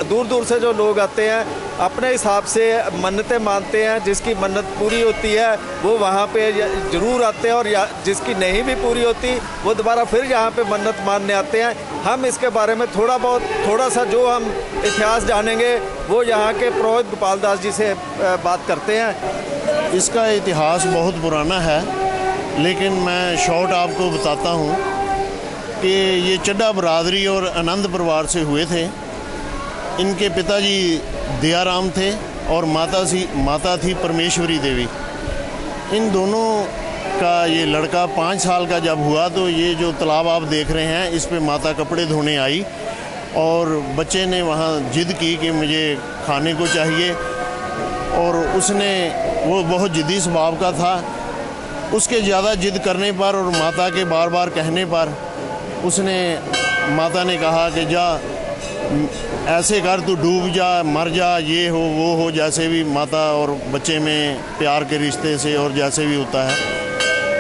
दूर दूर से जो लोग आते हैं अपने हिसाब से मन्नतें मानते हैं, जिसकी मन्नत पूरी होती है वो वहाँ पे ज़रूर आते हैं, और जिसकी नहीं भी पूरी होती वो दोबारा फिर यहाँ पे मन्नत मानने आते हैं। हम इसके बारे में थोड़ा सा जो हम इतिहास जानेंगे वो यहाँ के पुरोहित गोपाल दास जी से बात करते हैं। इसका इतिहास बहुत पुराना है, लेकिन मैं शॉर्ट आपको बताता हूँ कि ये चड्ढा बरादरी और आनंद परिवार से हुए थे। इनके पिताजी दयाराम थे और माता थी परमेश्वरी देवी। इन दोनों का ये लड़का 5 साल का जब हुआ तो ये जो तालाब आप देख रहे हैं इस पे माता कपड़े धोने आई, और बच्चे ने वहाँ जिद की कि मुझे खाने को चाहिए, और वो बहुत ज़िद्दी स्वभाव का था। उसके ज़्यादा जिद करने पर और माता के बार बार कहने पर माता ने कहा कि जा ऐसे कर, तू डूब जा, मर जा, ये हो वो हो, जैसे भी माता और बच्चे में प्यार के रिश्ते से और जैसे भी होता है।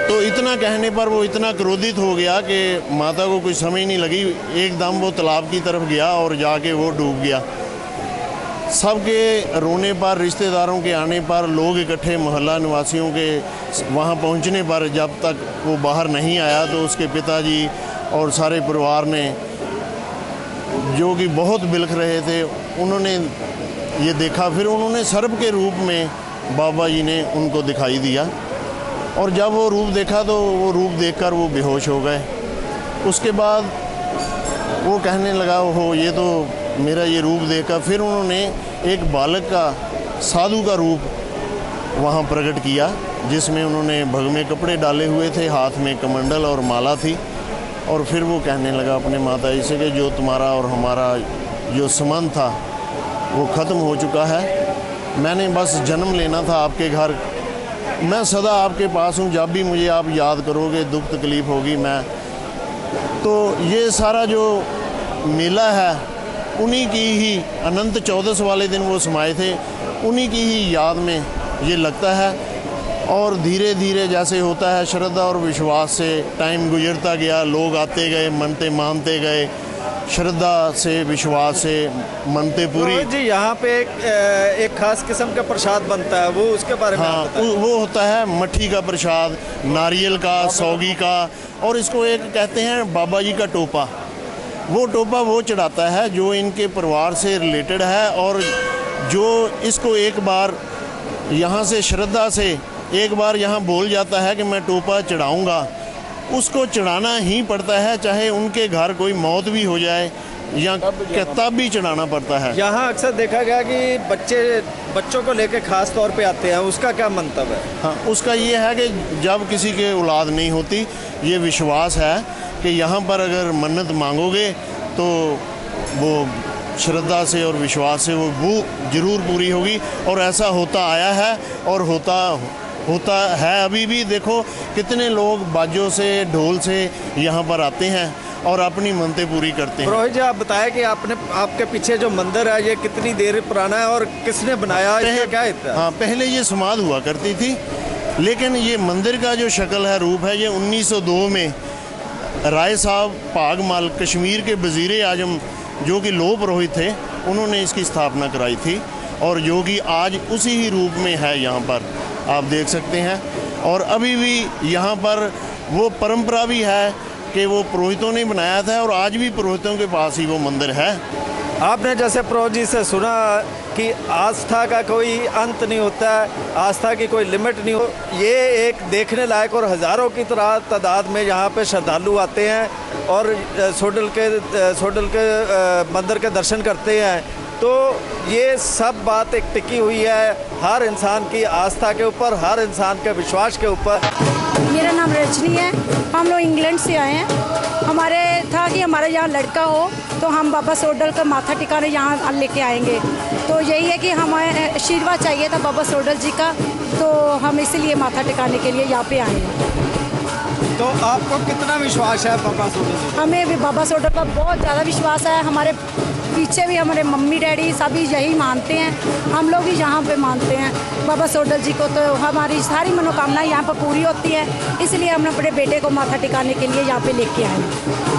तो इतना कहने पर वो इतना क्रोधित हो गया कि माता को कुछ समझ नहीं लगी, एकदम वो तालाब की तरफ गया और जाके वो डूब गया। सबके रोने पर, रिश्तेदारों के आने पर, लोग इकट्ठे, मोहल्ला निवासियों के वहाँ पहुँचने पर जब तक वो बाहर नहीं आया तो उसके पिताजी और सारे परिवार ने, जो कि बहुत बिलख रहे थे, उन्होंने ये देखा। फिर उन्होंने सर्प के रूप में बाबा जी ने उनको दिखाई दिया, और जब वो रूप देखा तो वो रूप देखकर वो बेहोश हो गए। उसके बाद वो कहने लगा, हो ये तो मेरा ये रूप देखा। फिर उन्होंने एक बालक का, साधु का रूप वहाँ प्रकट किया, जिसमें उन्होंने भगवे कपड़े डाले हुए थे, हाथ में कमंडल और माला थी। और फिर वो कहने लगा अपने माता जी से कि जो तुम्हारा और हमारा जो संबंध था वो ख़त्म हो चुका है। मैंने बस जन्म लेना था आपके घर, मैं सदा आपके पास हूँ, जब भी मुझे आप याद करोगे, दुख तकलीफ़ होगी मैं। तो ये सारा जो मेला है उन्हीं की ही, अनंत चौदस वाले दिन वो समाये थे, उन्हीं की ही याद में ये लगता है। और धीरे धीरे जैसे होता है श्रद्धा और विश्वास से टाइम गुजरता गया, लोग आते गए, मनते मानते गए, श्रद्धा से विश्वास से मनते पूरी। जी यहाँ पे एक खास किस्म का प्रसाद बनता है, वो उसके बारे में वो होता है मट्ठी का प्रसाद, नारियल का, सौगी का, और इसको एक कहते हैं बाबा जी का टोपा। वो टोपा वो चढ़ाता है जो इनके परिवार से रिलेटेड है, और जो इसको एक बार यहाँ से श्रद्धा से एक बार यहाँ बोल जाता है कि मैं टोपा चढ़ाऊँगा, उसको चढ़ाना ही पड़ता है, चाहे उनके घर कोई मौत भी हो जाए या तब भी चढ़ाना पड़ता है। यहाँ अक्सर देखा गया कि बच्चों को लेकर खास तौर पे आते हैं, उसका क्या मंतव्य है? हाँ, उसका ये है कि जब किसी के औलाद नहीं होती, ये विश्वास है कि यहाँ पर अगर मन्नत मांगोगे तो वो श्रद्धा से और विश्वास से वो ज़रूर पूरी होगी। और ऐसा होता आया है और होता है अभी भी। देखो कितने लोग बाजों से, ढोल से यहाँ पर आते हैं और अपनी मन्नतें पूरी करते हैं। पुरोहित जी, आप बताएं कि आपके पीछे जो मंदिर है ये कितनी देर पुराना है और किसने बनाया, इसका क्या है? हाँ, पहले ये समाध हुआ करती थी, लेकिन ये मंदिर का जो शक्ल है, रूप है, ये 1902 में राय साहब भागमाल, कश्मीर के वज़ीर आज़म जो कि लोह पुरोहित थे, उन्होंने इसकी स्थापना कराई थी, और जो कि आज उसी ही रूप में है यहाँ पर आप देख सकते हैं। और अभी भी यहाँ पर वो परंपरा भी है कि वो पुरोहितों ने बनाया था, और आज भी पुरोहितों के पास ही वो मंदिर है। आपने जैसे पुरोहित जी से सुना कि आस्था का कोई अंत नहीं होता है, आस्था की कोई लिमिट नहीं हो, ये एक देखने लायक, और हज़ारों की तादाद में यहाँ पे श्रद्धालु आते हैं और सोडल के मंदिर के दर्शन करते हैं। तो ये सब बात एक टिकी हुई है हर इंसान की आस्था के ऊपर, हर इंसान के विश्वास के ऊपर। मेरा नाम रजनी है, हम लोग इंग्लैंड से आए हैं। हमारे था कि हमारे यहाँ लड़का हो तो हम बाबा सोडल का माथा टिकाने यहाँ लेके आएंगे। तो यही है कि हमें आशीर्वाद चाहिए था बाबा सोडल जी का, तो हम इसीलिए माथा टिकाने के लिए यहाँ पे आए हैं। तो आपको कितना विश्वास है बाबा सोडल जी? हमें भी बाबा सोडल पर बहुत ज़्यादा विश्वास है। हमारे पीछे भी हमारे मम्मी डैडी सभी यही मानते हैं, हम लोग भी यहाँ पे मानते हैं बाबा सोडल जी को। तो हमारी सारी मनोकामनाएं यहाँ पर पूरी होती है, इसलिए हमने अपने बेटे को माथा टिकाने के लिए यहाँ पे लेके आए हैं।